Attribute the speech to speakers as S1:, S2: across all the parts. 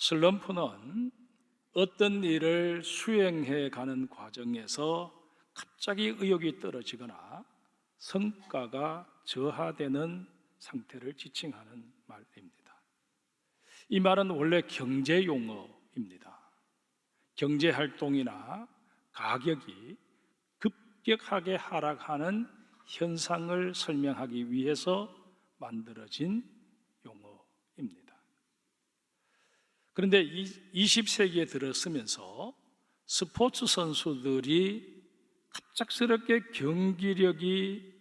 S1: 슬럼프는 어떤 일을 수행해 가는 과정에서 갑자기 의욕이 떨어지거나 성과가 저하되는 상태를 지칭하는 말입니다. 이 말은 원래 경제 용어입니다. 경제 활동이나 가격이 급격하게 하락하는 현상을 설명하기 위해서 만들어진 용어입니다. 그런데 20세기에 들어서면서 스포츠 선수들이 갑작스럽게 경기력이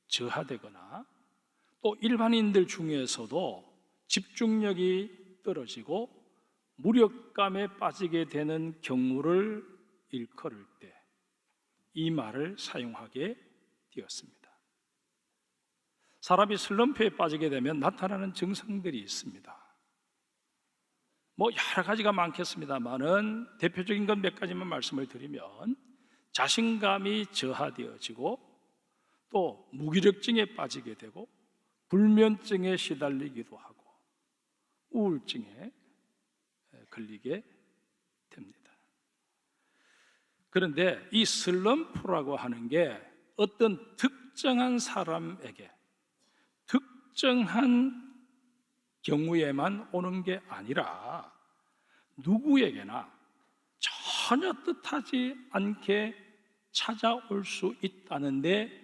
S1: 저하되거나 또 일반인들 중에서도 집중력이 떨어지고 무력감에 빠지게 되는 경우를 일컬을 때 이 말을 사용하게 되었습니다. 사람이 슬럼프에 빠지게 되면 나타나는 증상들이 있습니다. 여러 가지가 많겠습니다만은 대표적인 건 몇 가지만 말씀을 드리면 자신감이 저하되어지고 또 무기력증에 빠지게 되고 불면증에 시달리기도 하고 우울증에 걸리게 됩니다. 그런데 이 슬럼프라고 하는 게 어떤 특정한 사람에게 특정한 경우에만 오는 게 아니라 누구에게나 전혀 뜻하지 않게 찾아올 수 있다는데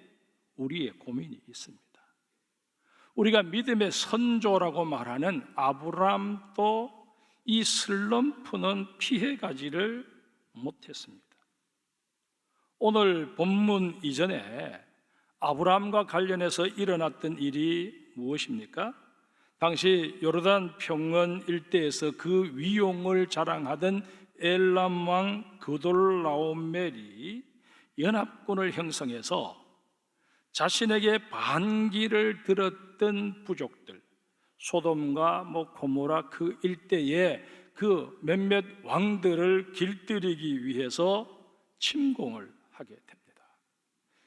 S1: 우리의 고민이 있습니다. 우리가 믿음의 선조라고 말하는 아브라함도 이 슬럼프는 피해가지를 못했습니다. 오늘 본문 이전에 아브라함과 관련해서 일어났던 일이 무엇입니까? 당시 요르단 평원 일대에서 그 위용을 자랑하던 엘람 왕 그돌라오멜이 연합군을 형성해서 자신에게 반기를 들었던 부족들, 소돔과 고모라 그 일대에 그 몇몇 왕들을 길들이기 위해서 침공을 하게 됩니다.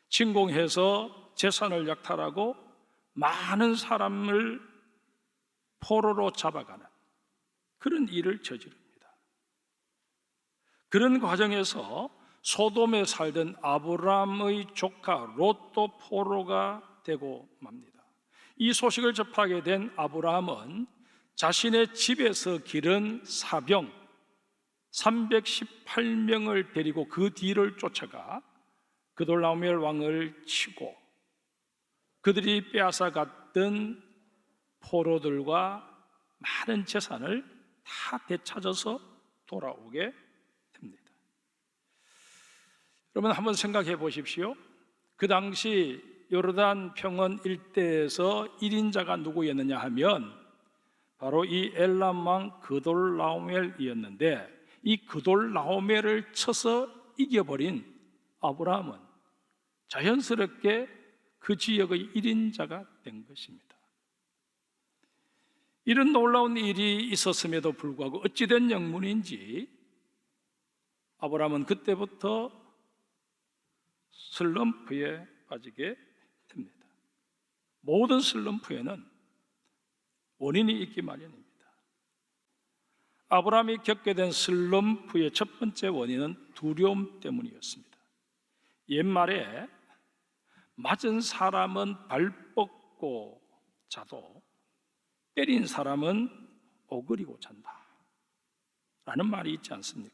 S1: 침공해서 재산을 약탈하고 많은 사람을 포로로 잡아가는 그런 일을 저지릅니다. 그런 과정에서 소돔에 살던 아브라함의 조카 롯도 포로가 되고 맙니다. 이 소식을 접하게 된 아브라함은 자신의 집에서 기른 사병 318명을 데리고 그 뒤를 쫓아가 그돌라오멜 왕을 치고 그들이 빼앗아갔던 포로들과 많은 재산을 다 되찾아서 돌아오게 됩니다. 여러분 한번 생각해 보십시오. 그 당시 요르단 평원 일대에서 1인자가 누구였느냐 하면 바로 이 엘람 왕 그돌라오멜이었는데 이 그돌라오멜을 쳐서 이겨버린 아브라함은 자연스럽게 그 지역의 1인자가 된 것입니다. 이런 놀라운 일이 있었음에도 불구하고 어찌된 영문인지 아브라함은 그때부터 슬럼프에 빠지게 됩니다. 모든 슬럼프에는 원인이 있기 마련입니다. 아브라함이 겪게 된 슬럼프의 첫 번째 원인은 두려움 때문이었습니다. 옛말에 맞은 사람은 발 뻗고 자도 때린 사람은 오그리고 잔다 라는 말이 있지 않습니까?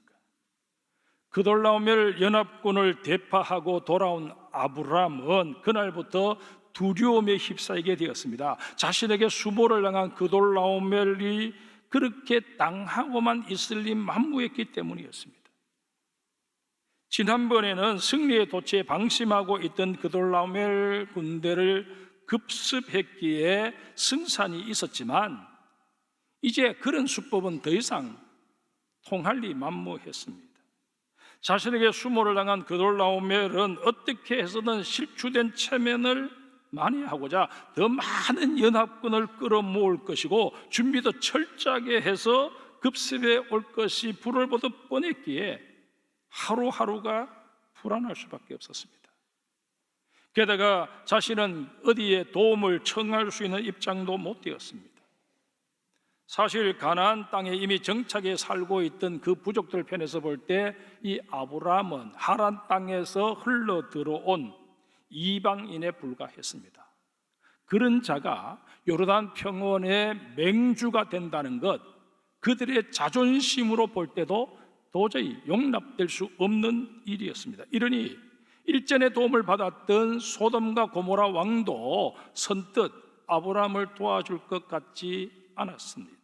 S1: 그돌라오멜 연합군을 대파하고 돌아온 아브라함은 그날부터 두려움에 휩싸이게 되었습니다. 자신에게 수모를 당한 그돌라오멜이 그렇게 당하고만 있을 리 만무했기 때문이었습니다. 지난번에는 승리의 도처에 방심하고 있던 그돌라오멜 군대를 급습했기에 승산이 있었지만 이제 그런 수법은 더 이상 통할 리 만무했습니다. 자신에게 수모를 당한 그돌라오멜은 어떻게 해서든 실추된 체면을 만회하고자 더 많은 연합군을 끌어모을 것이고 준비도 철저하게 해서 급습해 올 것이 불을 보듯 뻔했기에 하루하루가 불안할 수밖에 없었습니다. 게다가 자신은 어디에 도움을 청할 수 있는 입장도 못 되었습니다. 사실 가나안 땅에 이미 정착해 살고 있던 그 부족들 편에서 볼 때 이 아브라함은 하란 땅에서 흘러 들어온 이방인에 불과했습니다. 그런 자가 요르단 평원의 맹주가 된다는 것, 그들의 자존심으로 볼 때도 도저히 용납될 수 없는 일이었습니다. 이러니 일전에 도움을 받았던 소돔과 고모라 왕도 선뜻 아브라함을 도와줄 것 같지 않았습니다.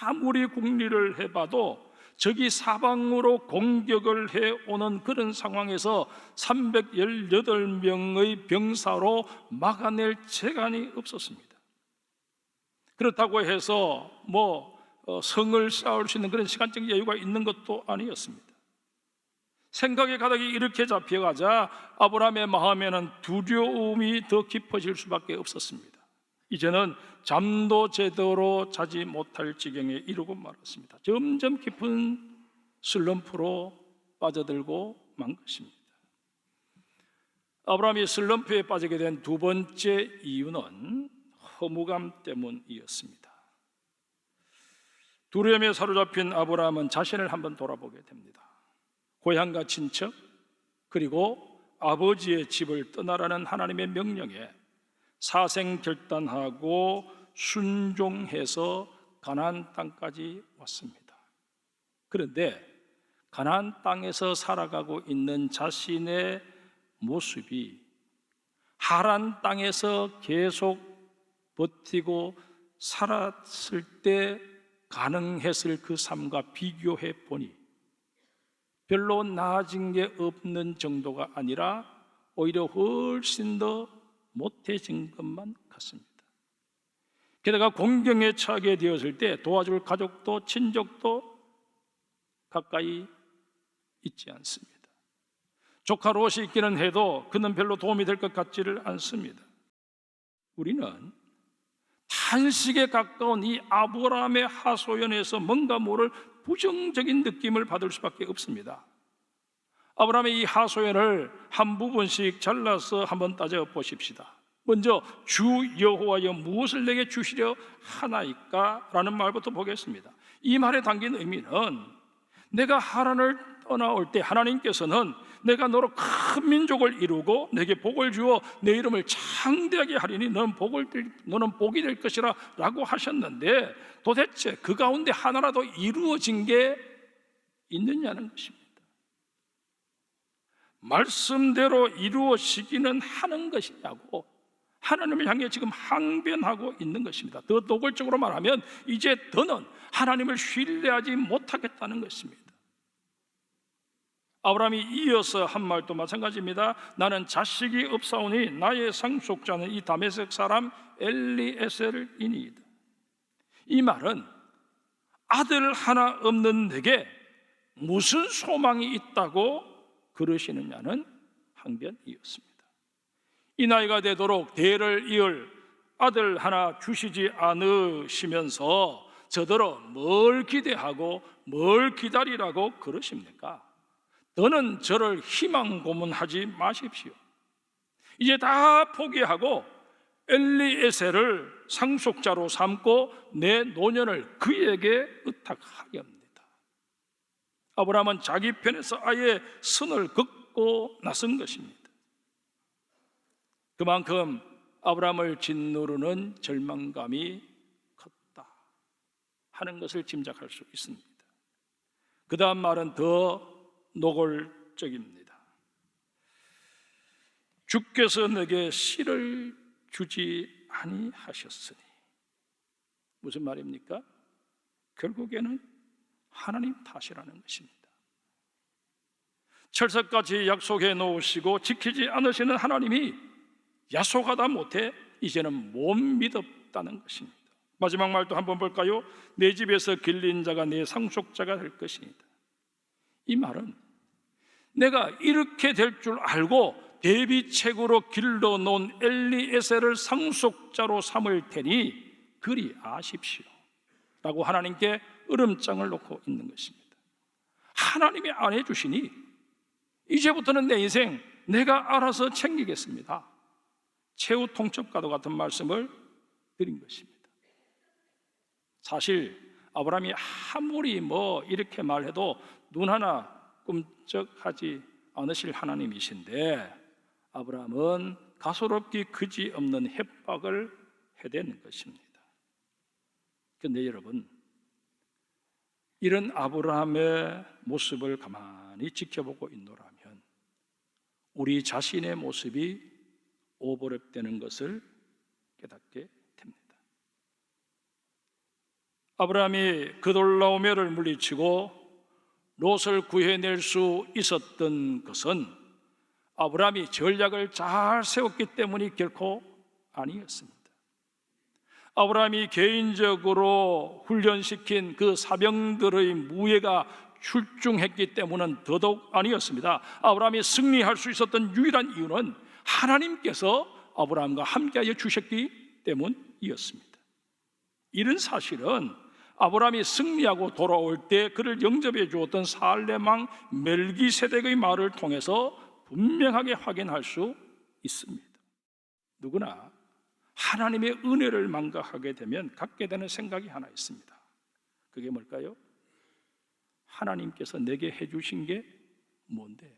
S1: 아무리 궁리를 해봐도 적이 사방으로 공격을 해오는 그런 상황에서 318명의 병사로 막아낼 재간이 없었습니다. 그렇다고 해서 성을 쌓을 수 있는 그런 시간적 여유가 있는 것도 아니었습니다. 생각의 가닥이 이렇게 잡혀가자 아브라함의 마음에는 두려움이 더 깊어질 수밖에 없었습니다. 이제는 잠도 제대로 자지 못할 지경에 이르고 말았습니다. 점점 깊은 슬럼프로 빠져들고 만 것입니다. 아브라함이 슬럼프에 빠지게 된 두 번째 이유는 허무감 때문이었습니다. 두려움에 사로잡힌 아브라함은 자신을 한번 돌아보게 됩니다. 고향과 친척, 그리고 아버지의 집을 떠나라는 하나님의 명령에 사생결단하고 순종해서 가나안 땅까지 왔습니다. 그런데 가나안 땅에서 살아가고 있는 자신의 모습이 하란 땅에서 계속 버티고 살았을 때 가능했을 그 삶과 비교해 보니 별로 나아진 게 없는 정도가 아니라 오히려 훨씬 더 못해진 것만 같습니다. 게다가 공경에 처하게 되었을 때 도와줄 가족도 친족도 가까이 있지 않습니다. 조카 롯이 있기는 해도 그는 별로 도움이 될 것 같지를 않습니다. 우리는 탄식에 가까운 이 아브라함의 하소연에서 뭔가 모를 부정적인 느낌을 받을 수밖에 없습니다. 아브라함의 이 하소연을 한 부분씩 잘라서 한번 따져보십시다. 먼저 주 여호와여 무엇을 내게 주시려 하나이까? 라는 말부터 보겠습니다. 이 말에 담긴 의미는 내가 하란을 떠나올 때 하나님께서는 내가 너로 큰 민족을 이루고 내게 복을 주어 내 이름을 창대하게 하리니 너는 복이 될 것이라 라고 하셨는데 도대체 그 가운데 하나라도 이루어진 게 있느냐는 것입니다. 말씀대로 이루어지기는 하는 것이냐고 하나님을 향해 지금 항변하고 있는 것입니다. 더 노골적으로 말하면 이제 더는 하나님을 신뢰하지 못하겠다는 것입니다. 아브라함이 이어서 한 말도 마찬가지입니다. 나는 자식이 없사오니 나의 상속자는 이 다메섹 사람 엘리에셀이니이다. 이 말은 아들 하나 없는 내게 무슨 소망이 있다고 그러시느냐는 항변이었습니다. 이 나이가 되도록 대를 이을 아들 하나 주시지 않으시면서 저더러 뭘 기대하고 뭘 기다리라고 그러십니까? 너는 저를 희망 고문하지 마십시오. 이제 다 포기하고 엘리에셀을 상속자로 삼고 내 노년을 그에게 의탁하렵니다. 아브라함은 자기 편에서 아예 선을 긋고 나선 것입니다. 그만큼 아브라함을 짓누르는 절망감이 컸다 하는 것을 짐작할 수 있습니다. 그 다음 말은 더 노골적입니다. 주께서 내게 씨를 주지 아니하셨으니. 무슨 말입니까? 결국에는 하나님 탓이라는 것입니다. 철석같이 약속해 놓으시고 지키지 않으시는 하나님이 야속하다 못해 이제는 못 믿었다는 것입니다. 마지막 말도 한번 볼까요? 내 집에서 길린 자가 내 상속자가 될 것입니다. 이 말은 내가 이렇게 될 줄 알고 대비책으로 길러놓은 엘리에셀을 상속자로 삼을 테니 그리 아십시오 라고 하나님께 으름장을 놓고 있는 것입니다. 하나님이 안 해주시니 이제부터는 내 인생 내가 알아서 챙기겠습니다. 최후 통첩과도 같은 말씀을 드린 것입니다. 사실 아브라함이 아무리 이렇게 말해도 눈 하나 꿈쩍하지 않으실 하나님이신데 아브라함은 가소롭기 그지없는 협박을 해댄 것입니다. 그런데 여러분, 이런 아브라함의 모습을 가만히 지켜보고 있노라면 우리 자신의 모습이 오버랩되는 것을 깨닫게 됩니다. 아브라함이 그돌라오메를 물리치고 롯을 구해낼 수 있었던 것은 아브라함이 전략을 잘 세웠기 때문이 결코 아니었습니다. 아브라함이 개인적으로 훈련시킨 그 사병들의 무예가 출중했기 때문은 더더욱 아니었습니다. 아브라함이 승리할 수 있었던 유일한 이유는 하나님께서 아브라함과 함께하여 주셨기 때문이었습니다. 이런 사실은 아브라함이 승리하고 돌아올 때 그를 영접해 주었던 살렘 왕 멜기세덱의 말을 통해서 분명하게 확인할 수 있습니다. 누구나 하나님의 은혜를 망각하게 되면 갖게 되는 생각이 하나 있습니다. 그게 뭘까요? 하나님께서 내게 해주신 게 뭔데?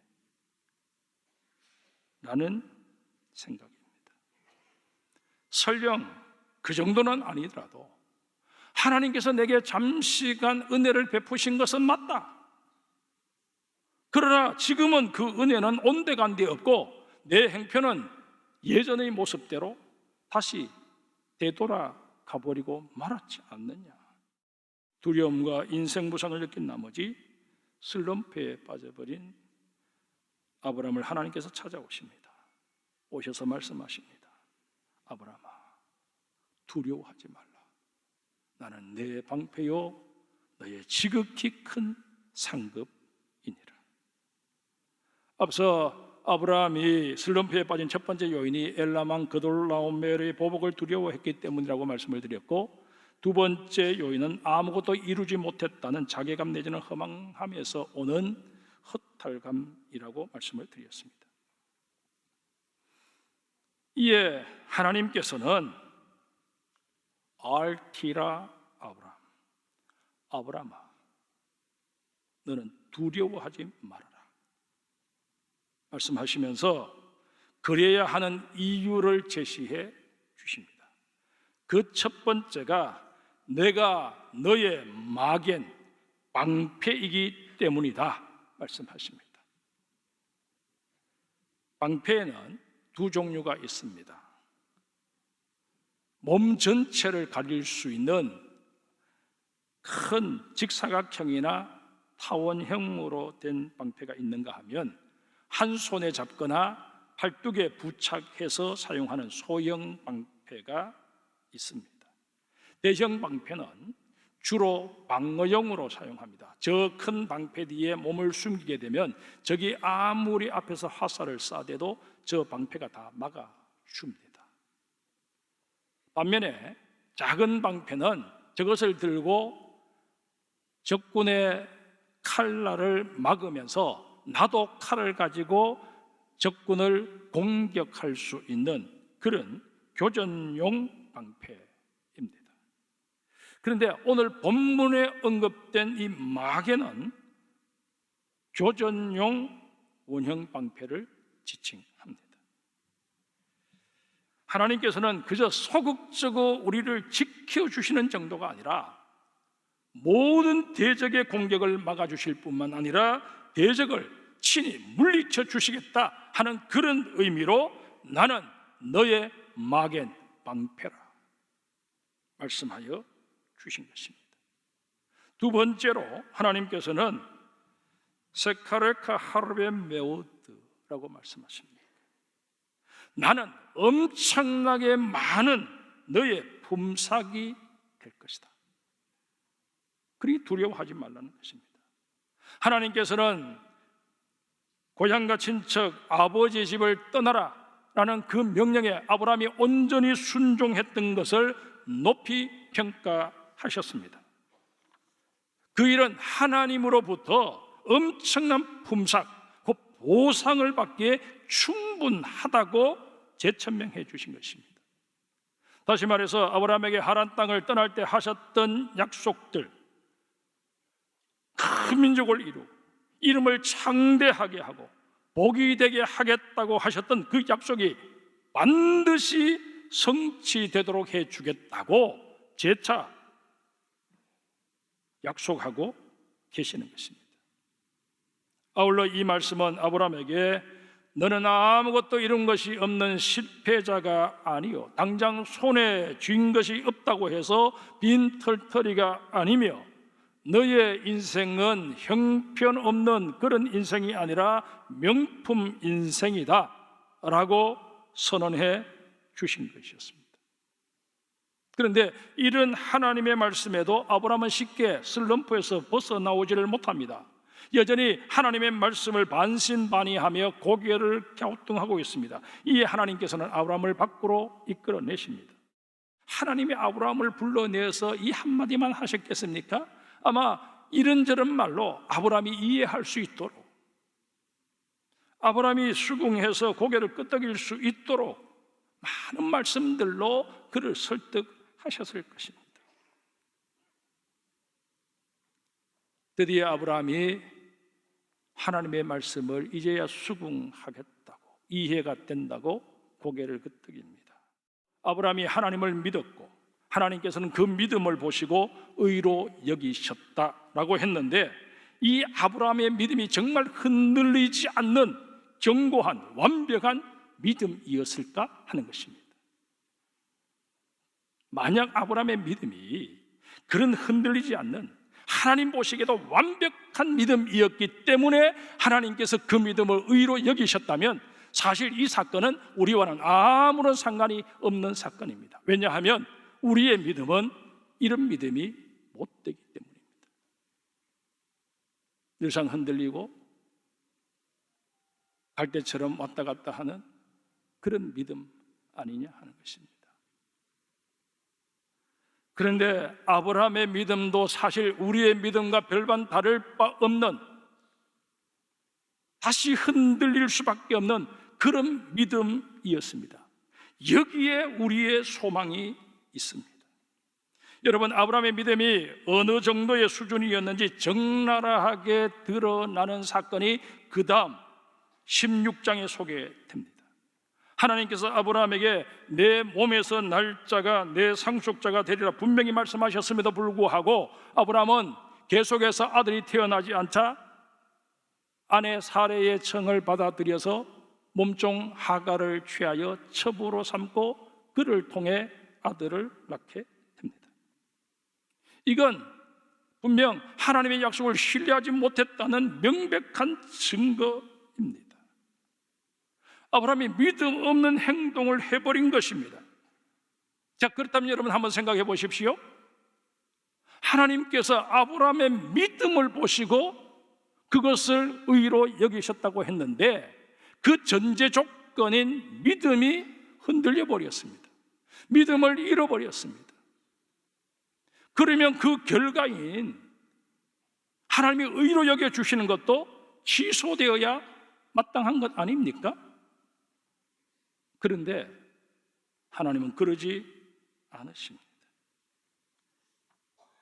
S1: 라는 생각입니다. 설령 그 정도는 아니더라도 하나님께서 내게 잠시간 은혜를 베푸신 것은 맞다. 그러나 지금은 그 은혜는 온데간데 없고 내 행편은 예전의 모습대로 다시 되돌아가 버리고 말았지 않느냐. 두려움과 인생 부상을 느낀 나머지 슬럼프에 빠져버린 아브라함을 하나님께서 찾아오십니다. 오셔서 말씀하십니다. 아브라함아, 두려워하지 말라. 나는 내 방패요 너의 지극히 큰 상급이니라. 앞서 아브라함이 슬럼프에 빠진 첫 번째 요인이 엘람왕 그돌라오멜의 보복을 두려워했기 때문이라고 말씀을 드렸고, 두 번째 요인은 아무것도 이루지 못했다는 자괴감 내지는 허망함에서 오는 허탈감이라고 말씀을 드렸습니다. 이에 하나님께서는 알티라 아브라함, 아브라함아 너는 두려워하지 말아라 말씀하시면서 그래야 하는 이유를 제시해 주십니다. 그 첫 번째가 내가 너의 마겐, 방패이기 때문이다 말씀하십니다. 방패에는 두 종류가 있습니다. 몸 전체를 가릴 수 있는 큰 직사각형이나 타원형으로 된 방패가 있는가 하면 한 손에 잡거나 팔뚝에 부착해서 사용하는 소형 방패가 있습니다. 대형 방패는 주로 방어용으로 사용합니다. 저 큰 방패 뒤에 몸을 숨기게 되면 적이 아무리 앞에서 화살을 쏴대도 저 방패가 다 막아줍니다. 반면에 작은 방패는 저것을 들고 적군의 칼날을 막으면서 나도 칼을 가지고 적군을 공격할 수 있는 그런 교전용 방패입니다. 그런데 오늘 본문에 언급된 이 마겐은 교전용 원형 방패를 지칭합니다. 하나님께서는 그저 소극적으로 우리를 지켜주시는 정도가 아니라 모든 대적의 공격을 막아주실 뿐만 아니라 대적을 친히 물리쳐 주시겠다 하는 그런 의미로 나는 너의 마겐 방패라 말씀하여 주신 것입니다. 두 번째로 하나님께서는 세카레카 하르베 메오드라고 말씀하십니다. 나는 엄청나게 많은 너의 품삯이 될 것이다. 그러니 두려워하지 말라는 것입니다. 하나님께서는 고향과 친척, 아버지의 집을 떠나라 라는 그 명령에 아브라함이 온전히 순종했던 것을 높이 평가하셨습니다. 그 일은 하나님으로부터 엄청난 품삯, 그 보상을 받기에 충분하다고 재천명해 주신 것입니다. 다시 말해서 아브라함에게 하란 땅을 떠날 때 하셨던 약속들, 큰 민족을 이루고 이름을 창대하게 하고 복이 되게 하겠다고 하셨던 그 약속이 반드시 성취되도록 해주겠다고 재차 약속하고 계시는 것입니다. 아울러 이 말씀은 아브라함에게 너는 아무것도 이룬 것이 없는 실패자가 아니요 당장 손에 쥔 것이 없다고 해서 빈털터리가 아니며 너의 인생은 형편없는 그런 인생이 아니라 명품 인생이다 라고 선언해 주신 것이었습니다. 그런데 이런 하나님의 말씀에도 아브라함은 쉽게 슬럼프에서 벗어나오지를 못합니다. 여전히 하나님의 말씀을 반신반의하며 고개를 갸우뚱하고 있습니다. 이에 하나님께서는 아브라함을 밖으로 이끌어내십니다. 하나님이 아브라함을 불러내서 이 한마디만 하셨겠습니까? 아마 이런저런 말로 아브라함이 이해할 수 있도록, 아브라함이 수긍해서 고개를 끄덕일 수 있도록 많은 말씀들로 그를 설득하셨을 것입니다. 드디어 아브라함이 하나님의 말씀을 이제야 수긍하겠다고, 이해가 된다고 고개를 끄덕입니다. 아브라함이 하나님을 믿었고 하나님께서는 그 믿음을 보시고 의로 여기셨다라고 했는데, 이 아브라함의 믿음이 정말 흔들리지 않는 견고한 완벽한 믿음이었을까 하는 것입니다. 만약 아브라함의 믿음이 그런 흔들리지 않는 하나님 보시기에도 완벽한 믿음이었기 때문에 하나님께서 그 믿음을 의로 여기셨다면 사실 이 사건은 우리와는 아무런 상관이 없는 사건입니다. 왜냐하면 우리의 믿음은 이런 믿음이 못되기 때문입니다. 늘상 흔들리고 갈대처럼 왔다 갔다 하는 그런 믿음 아니냐 하는 것입니다. 그런데 아브라함의 믿음도 사실 우리의 믿음과 별반 다를 바 없는, 다시 흔들릴 수밖에 없는 그런 믿음이었습니다. 여기에 우리의 소망이 있습니다. 여러분, 아브라함의 믿음이 어느 정도의 수준이었는지 적나라하게 드러나는 사건이 그 다음 16장에 소개됩니다. 하나님께서 아브라함에게 내 몸에서 날짜가 내 상속자가 되리라 분명히 말씀하셨음에도 불구하고 아브라함은 계속해서 아들이 태어나지 않자 아내 사레의 청을 받아들여서 몸종 하갈을 취하여 첩으로 삼고 그를 통해 아들을 낳게 됩니다. 이건 분명 하나님의 약속을 신뢰하지 못했다는 명백한 증거입니다. 아브라함이 믿음 없는 행동을 해버린 것입니다. 자, 그렇다면 여러분 한번 생각해 보십시오. 하나님께서 아브라함의 믿음을 보시고 그것을 의로 여기셨다고 했는데 그 전제 조건인 믿음이 흔들려 버렸습니다. 믿음을 잃어버렸습니다. 그러면 그 결과인 하나님이 의로 여겨주시는 것도 취소되어야 마땅한 것 아닙니까? 그런데 하나님은 그러지 않으십니다.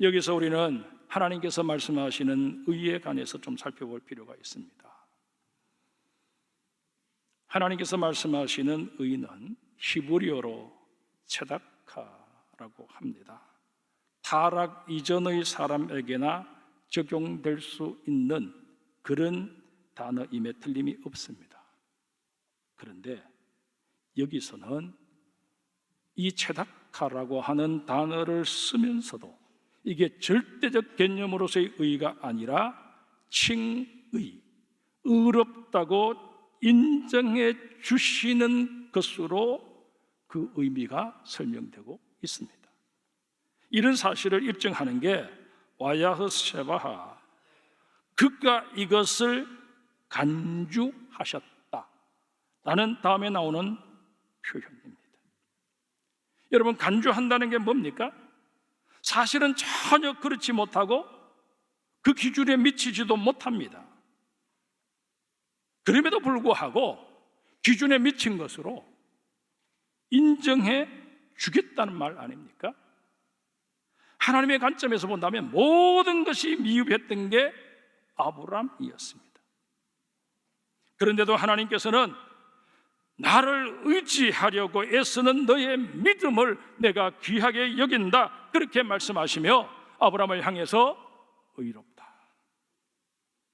S1: 여기서 우리는 하나님께서 말씀하시는 의에 관해서 좀 살펴볼 필요가 있습니다. 하나님께서 말씀하시는 의는 히브리어로 체다카라고 합니다. 타락 이전의 사람에게나 적용될 수 있는 그런 단어임에 틀림이 없습니다. 그런데 여기서는 이 체다카라고 하는 단어를 쓰면서도 이게 절대적 개념으로서의 의가 아니라 칭의, 의롭다고 인정해 주시는 것으로 그 의미가 설명되고 있습니다. 이런 사실을 입증하는 게 와야흐 세바하, 그가 이것을 간주하셨다 라는 다음에 나오는 표현입니다. 여러분, 간주한다는 게 뭡니까? 사실은 전혀 그렇지 못하고 그 기준에 미치지도 못합니다. 그럼에도 불구하고 기준에 미친 것으로 인정해 주겠다는 말 아닙니까? 하나님의 관점에서 본다면 모든 것이 미흡했던 게 아브라함이었습니다. 그런데도 하나님께서는 나를 의지하려고 애쓰는 너의 믿음을 내가 귀하게 여긴다, 그렇게 말씀하시며 아브라함을 향해서 의롭다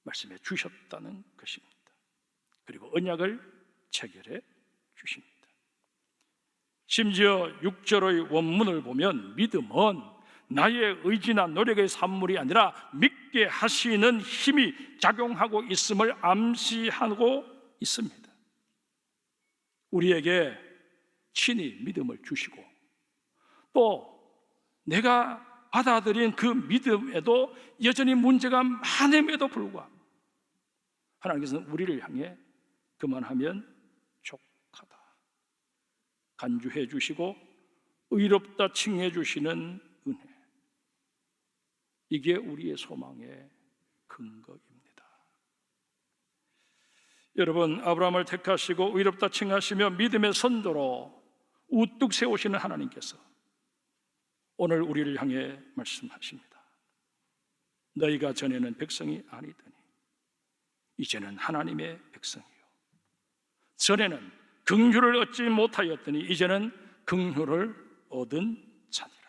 S1: 말씀해 주셨다는 것입니다. 그리고 언약을 체결해 주십니다. 심지어 6절의 원문을 보면 믿음은 나의 의지나 노력의 산물이 아니라 믿게 하시는 힘이 작용하고 있음을 암시하고 있습니다. 우리에게 친히 믿음을 주시고 또 내가 받아들인 그 믿음에도 여전히 문제가 많음에도 불구하고 하나님께서는 우리를 향해 그만하면 족하다 간주해 주시고 의롭다 칭해 주시는 은혜, 이게 우리의 소망의 근거입니다. 여러분, 아브라함을 택하시고 의롭다 칭하시며 믿음의 선조로 우뚝 세우시는 하나님께서 오늘 우리를 향해 말씀하십니다. 너희가 전에는 백성이 아니더니 이제는 하나님의 백성이요, 전에는 긍휼을 얻지 못하였더니 이제는 긍휼을 얻은 자니라.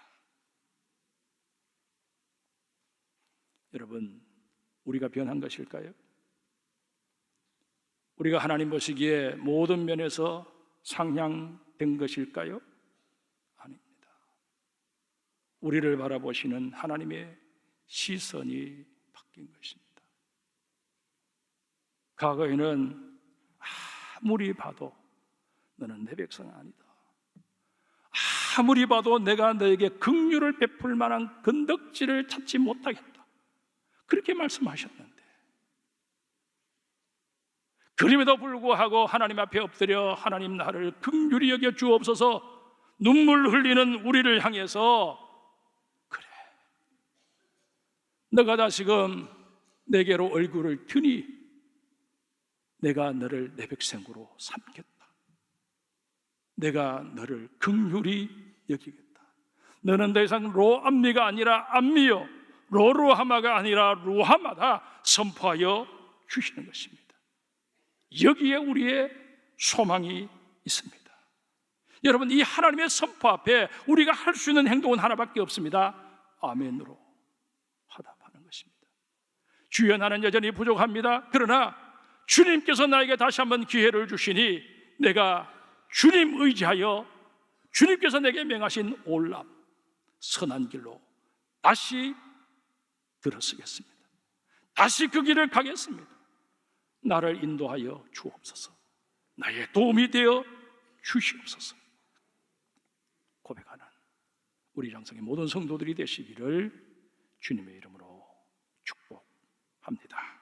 S1: 여러분, 우리가 변한 것일까요? 우리가 하나님 보시기에 모든 면에서 상향된 것일까요? 아닙니다. 우리를 바라보시는 하나님의 시선이 바뀐 것입니다. 과거에는 아무리 봐도 너는 내 백성 아니다, 아무리 봐도 내가 너에게 긍휼을 베풀 만한 건덕지를 찾지 못하겠다, 그렇게 말씀하셨는데 그럼에도 불구하고 하나님 앞에 엎드려 하나님 나를 긍휼히 여겨 주옵소서 눈물 흘리는 우리를 향해서 그래, 너가 다시금 내게로 얼굴을 드니 내가 너를 내 백성으로 삼겠다, 내가 너를 긍휼히 여기겠다, 너는 더 이상 로암미가 아니라 암미요 로루하마가 아니라 루하마다 선포하여 주시는 것입니다. 여기에 우리의 소망이 있습니다. 여러분, 이 하나님의 선포 앞에 우리가 할 수 있는 행동은 하나밖에 없습니다. 아멘으로 화답하는 것입니다. 주여, 나는 여전히 부족합니다. 그러나 주님께서 나에게 다시 한번 기회를 주시니 내가 주님 의지하여 주님께서 내게 명하신 올람 선한 길로 다시 들어서겠습니다. 다시 그 길을 가겠습니다. 나를 인도하여 주옵소서, 나의 도움이 되어 주시옵소서 고백하는 우리 장성의 모든 성도들이 되시기를 주님의 이름으로 축복합니다.